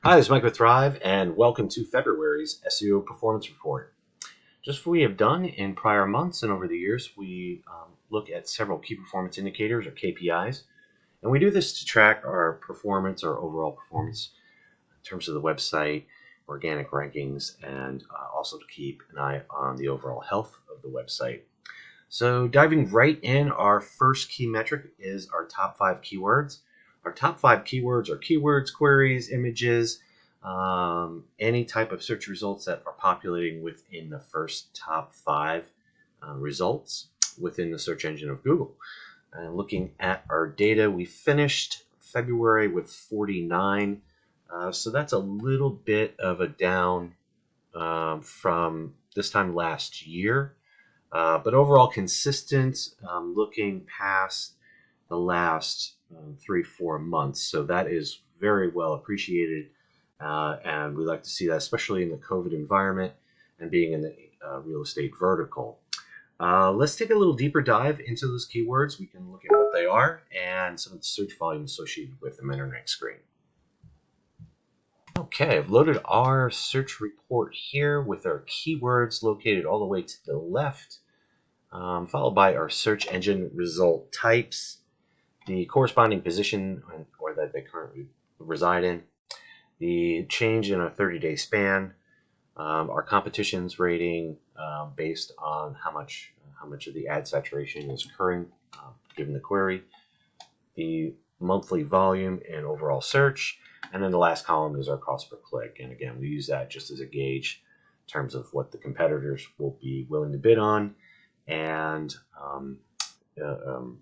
Hi, this is Mike with Thrive, and welcome to February's SEO Performance Report. Just as we have done in prior months and over the years, we look at several key performance indicators or KPIs, and we do this to track our performance, our overall performance in terms of the website, organic rankings, and also to keep an eye on the overall health of the website. So diving right in, our first key metric is our top 5 keywords. Our top 5 keywords are keywords, queries, images, any type of search results that are populating within the first top 5 results within the search engine of Google. And looking at our data, we finished February with 49. So that's a little bit of a down from this time last year. But overall consistent, looking past the last 3-4 months. So that is very well appreciated. And we like to see that, especially in the COVID environment and being in the real estate vertical. Let's take a little deeper dive into those keywords. We can look at what they are and some of the search volume associated with them in our next screen. Okay, I've loaded our search report here with our keywords located all the way to the left, followed by our search engine result types, the corresponding position or that they currently reside in, the change in a 30-day span, our competition's rating based on how much of the ad saturation is occurring given the query, the monthly volume and overall search, and then the last column is our cost per click. And again, we use that just as a gauge in terms of what the competitors will be willing to bid on and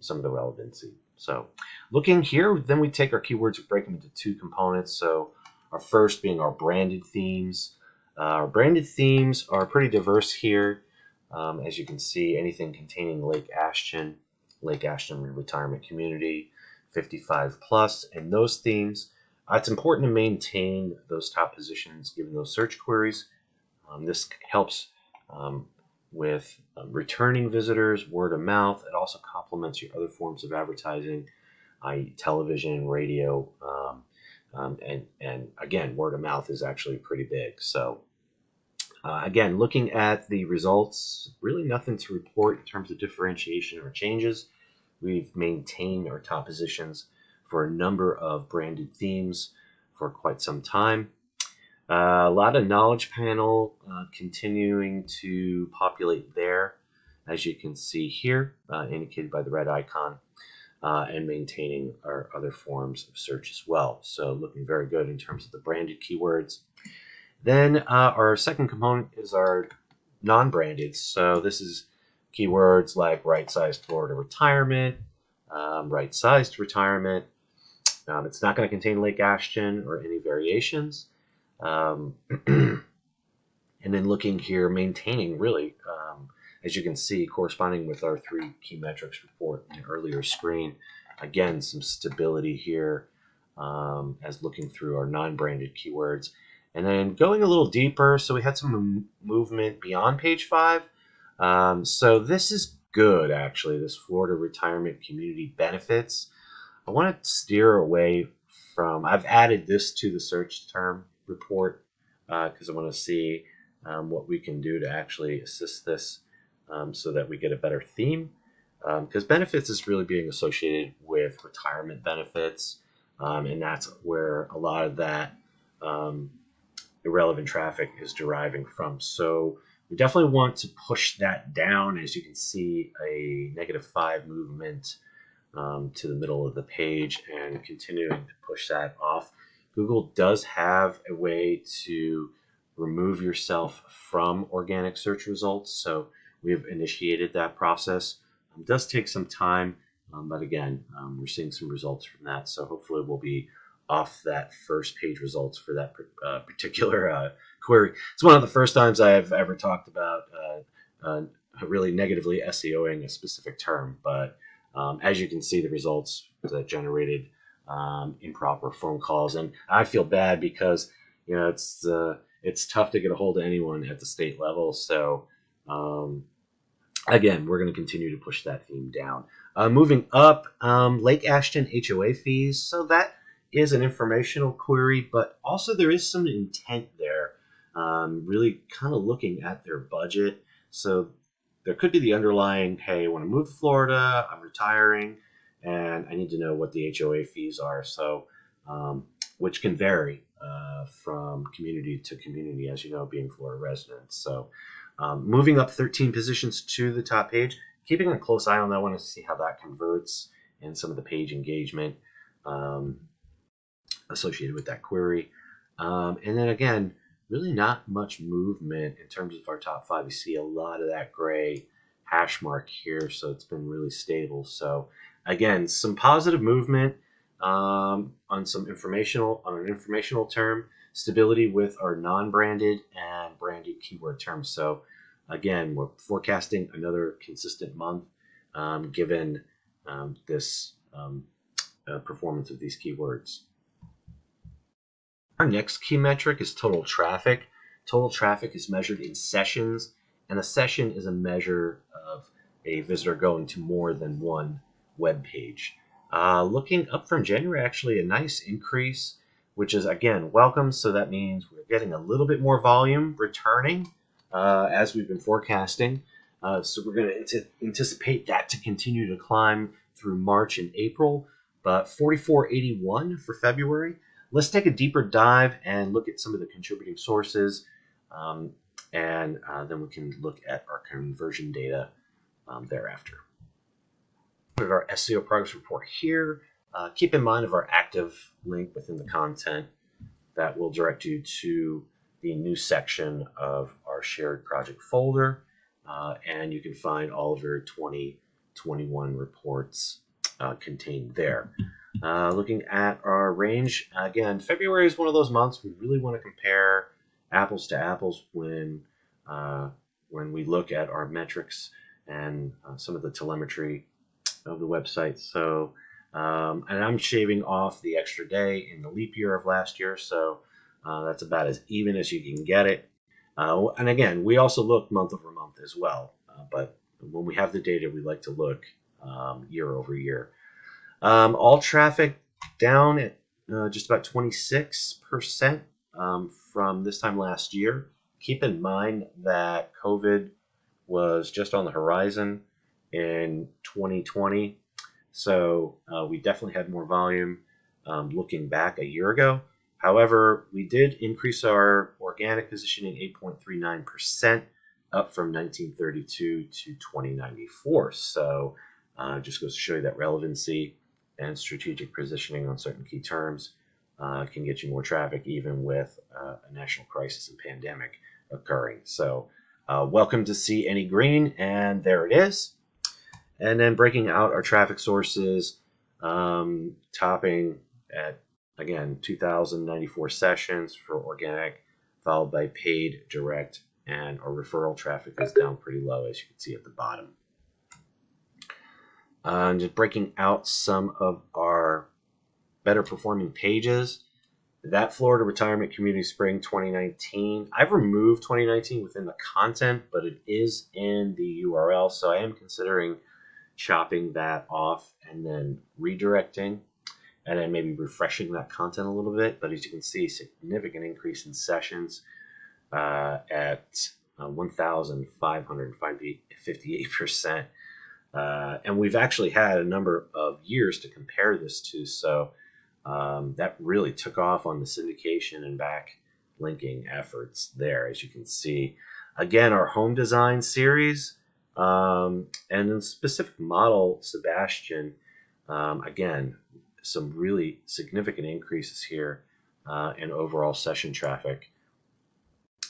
some of the relevancy. So looking here, then we take our keywords, we break them into 2 components. So our first being our branded themes. Our branded themes are pretty diverse here. As you can see, anything containing Lake Ashton Retirement Community, 55 plus, and those themes. It's important to maintain those top positions given those search queries. This helps with returning visitors, word of mouth. It also complements your other forms of advertising, i.e. television, radio, and again, word of mouth is actually pretty big. So again, looking at the results, really nothing to report in terms of differentiation or changes. We've maintained our top positions for a number of branded themes for quite some time. A lot of knowledge panel continuing to populate there, as you can see here, indicated by the red icon, and maintaining our other forms of search as well. So looking very good in terms of the branded keywords. Then our second component is our non-branded. So this is keywords like right-sized Florida retirement, right-sized retirement. It's not going to contain Lake Ashton or any variations. And then looking here, maintaining really, as you can see, corresponding with our 3 key metrics report in the earlier screen. Again, some stability here as looking through our non-branded keywords. And then going a little deeper, so we had some movement beyond page 5. So this is good, actually, this Florida Retirement Community Benefits. I want to steer away from, I've added this to the search term report because I want to see what we can do to actually assist this so that we get a better theme. Because benefits is really being associated with retirement benefits, and that's where a lot of that irrelevant traffic is deriving from. So we definitely want to push that down. As you can see, a -5 movement to the middle of the page and continuing to push that off. Google does have a way to remove yourself from organic search results, so we have initiated that process. It does take some time, but again, we're seeing some results from that, so hopefully we'll be off that first page results for that particular query. It's one of the first times I've ever talked about really negatively SEOing a specific term, but as you can see, the results that generated improper phone calls, and I feel bad because it's tough to get a hold of anyone at the state level. So again, we're going to continue to push that theme down. Moving up, Lake Ashton HOA fees. So that is an informational query, but also there is some intent there, really kind of looking at their budget. So there could be the underlying, hey, I want to move to Florida, I'm retiring, and I need to know what the HOA fees are. So, which can vary from community to community, as you know, being Florida residents. So, moving up 13 positions to the top page, keeping a close eye on that one to see how that converts and some of the page engagement associated with that query. And then again, really not much movement in terms of our top 5. You see a lot of that gray hash mark here, so it's been really stable. So again, some positive movement on an informational term, stability with our non-branded and branded keyword terms. So again, we're forecasting another consistent month given this performance of these keywords. Our next key metric is total traffic. Total traffic is measured in sessions, and a session is a measure of a visitor going to more than one web page. Looking up from January, actually a nice increase, which is again welcome. So that means we're getting a little bit more volume returning as we've been forecasting. So we're going to anticipate that to continue to climb through March and April. But 4481 for February. Let's take a deeper dive and look at some of the contributing sources, and then we can look at our conversion data thereafter. Put our SEO progress report here. Keep in mind of our active link within the content that will direct you to the new section of our shared project folder, and you can find all of your 2021 reports contained there. Looking at our range, again, February is one of those months we really want to compare apples to apples when we look at our metrics and some of the telemetry of the website. So, and I'm shaving off the extra day in the leap year of last year, so that's about as even as you can get it. And again, we also look month over month as well, but when we have the data, we like to look year over year. All traffic down at just about 26% from this time last year. Keep in mind that COVID was just on the horizon in 2020, so we definitely had more volume looking back a year ago. However, we did increase our organic positioning 8.39%, up from 1932 to 2094. So just goes to show you that relevancy and strategic positioning on certain key terms can get you more traffic even with a national crisis and pandemic occurring. So welcome to see any green, and there it is. And then breaking out our traffic sources, topping at, again, 2,094 sessions for organic, followed by paid, direct, and our referral traffic is down pretty low, as you can see at the bottom. Just breaking out some of our better performing pages. That Florida Retirement Community Spring 2019. I've removed 2019 within the content, but it is in the URL, so I am considering chopping that off and then redirecting and then maybe refreshing that content a little bit. But as you can see, significant increase in sessions at 1,558%. And we've actually had a number of years to compare this to, so that really took off on the syndication and back linking efforts there, as you can see. Again, our home design series and then specific model Sebastian, again, some really significant increases here in overall session traffic.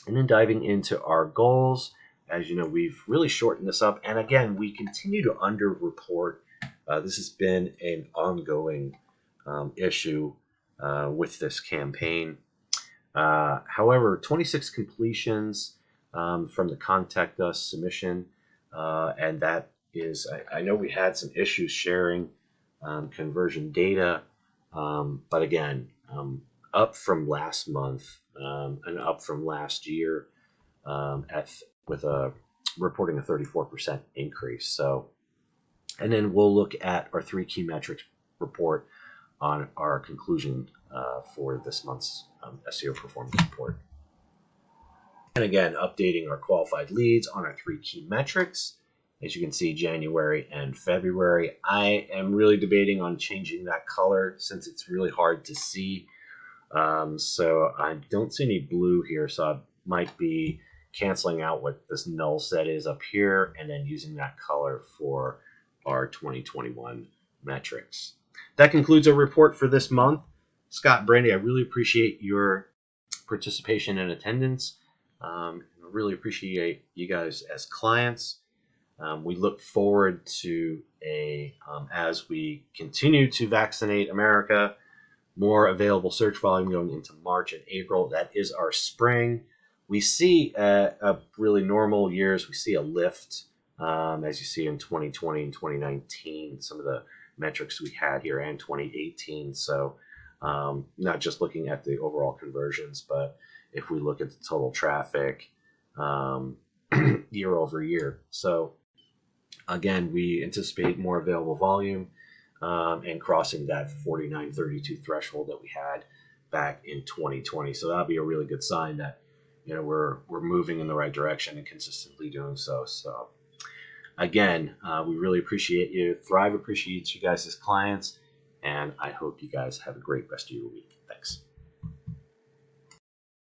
And then diving into our goals. As you know, we've really shortened this up. And again, we continue to underreport. This has been an ongoing issue with this campaign. However, 26 completions from the Contact Us submission. And that is, I know we had some issues sharing conversion data. But again, up from last month and up from last year with reporting a 34% increase. So, and then we'll look at our 3 key metrics report on our conclusion for this month's SEO performance report. And again, updating our qualified leads on our 3 key metrics. As you can see, January and February. I am really debating on changing that color since it's really hard to see. So I don't see any blue here, so I might be canceling out what this null set is up here and then using that color for our 2021 metrics. That concludes our report for this month. Scott, Brandy, I really appreciate your participation and attendance. I really appreciate you guys as clients. We look forward to as we continue to vaccinate America, more available search volume going into March and April. That is our spring. We see a really normal years. We see a lift, as you see in 2020 and 2019, some of the metrics we had here, and 2018. So not just looking at the overall conversions, but if we look at the total traffic year over year. So again, we anticipate more available volume and crossing that 4932 threshold that we had back in 2020. So that'll be a really good sign that we're moving in the right direction and consistently doing so. So again, we really appreciate you. Thrive appreciates you guys as clients, and I hope you guys have a great rest of your week. Thanks.